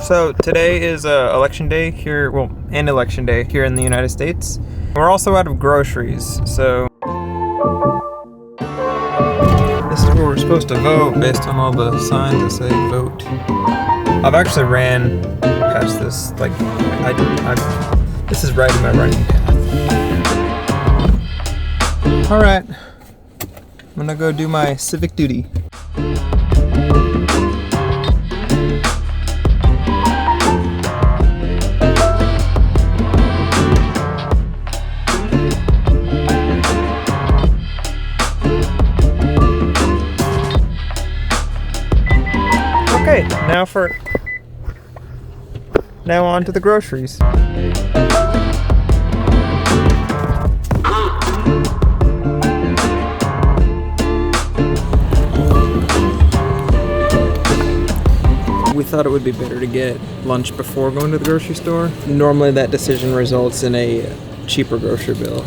So today is election day here, and election day here in the United States. We're also out of groceries, so this is where we're supposed to vote based on all the signs that say vote. I've actually ran past this, like, this is right in my running path. All right, I'm gonna go do my civic duty. Okay, now on to the groceries. We thought it would be better to get lunch before going to the grocery store. Normally that decision results in a cheaper grocery bill.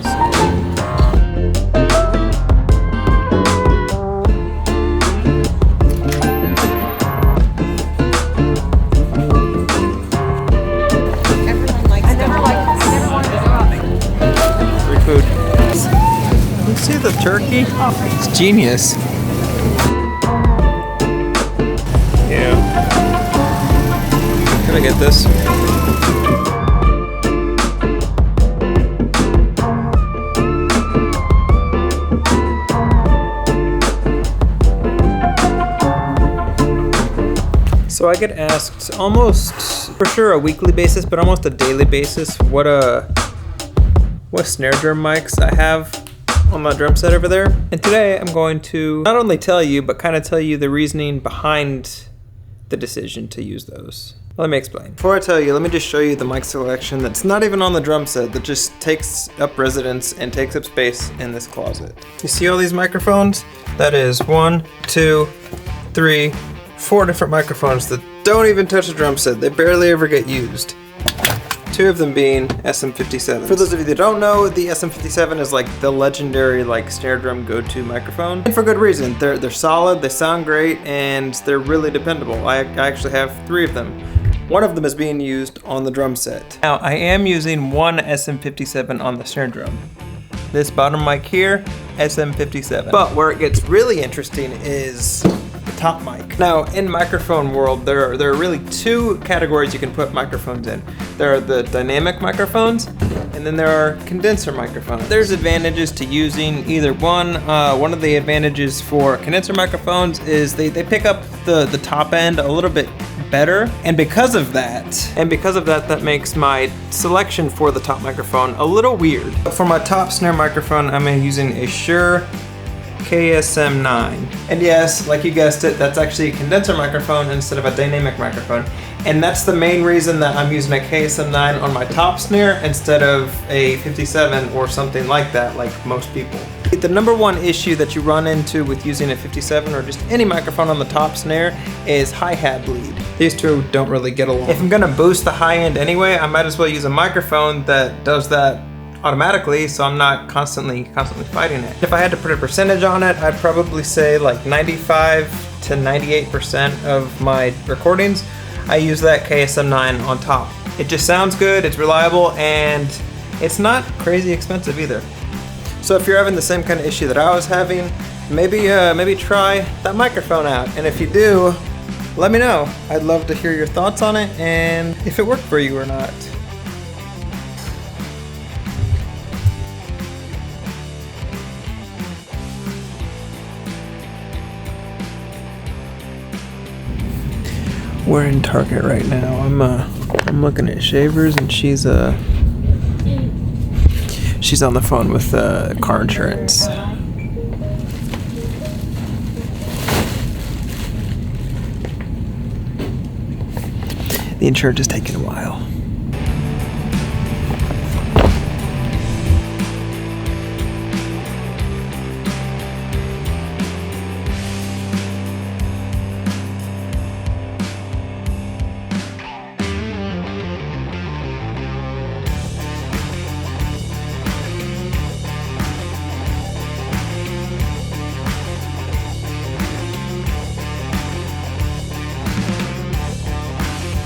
Food. You see the turkey? It's genius. Yeah. Can I get this? So I get asked almost, for sure a weekly basis, but almost a daily basis, what snare drum mics I have on my drum set over there. And today I'm going to not only tell you, but kind of tell you the reasoning behind the decision to use those. Let me explain. Before I tell you, let me just show you the mic selection that's not even on the drum set, that just takes up residence and takes up space in this closet. You see all these microphones? That is 1, 2, 3, 4 different microphones that don't even touch the drum set. They barely ever get used. 2 of them being SM57. For those of you that don't know, the SM57 is like the legendary snare drum go-to microphone. And for good reason. They're solid, they sound great, and they're really dependable. I actually have 3 of them. One of them is being used on the drum set. Now, I am using one SM57 on the snare drum. This bottom mic here, SM57. But where it gets really interesting is top mic. Now, in microphone world, there are really 2 categories you can put microphones in. There are the dynamic microphones, and then there are condenser microphones. There's advantages to using either one. One of the advantages for condenser microphones is they pick up the top end a little bit better, and because of that, that makes my selection for the top microphone a little weird. For my top snare microphone, I'm using a Shure KSM9. And yes, like you guessed it, that's actually a condenser microphone instead of a dynamic microphone. And that's the main reason that I'm using a KSM9 on my top snare instead of a 57 or something like that, like most people. The number one issue that you run into with using a 57 or just any microphone on the top snare is hi-hat bleed. These 2 don't really get along. If I'm gonna boost the high end anyway, I might as well use a microphone that does that automatically, so I'm not constantly fighting it. If I had to put a percentage on it, I'd probably say like 95 to 98% of my recordings, I use that KSM9 on top. It just sounds good, it's reliable, and it's not crazy expensive either. So if you're having the same kind of issue that I was having, maybe try that microphone out. And if you do, let me know. I'd love to hear your thoughts on it and if it worked for you or not. We're in Target right now. I'm looking at shavers, and she's on the phone with car insurance. The insurance is taking a while.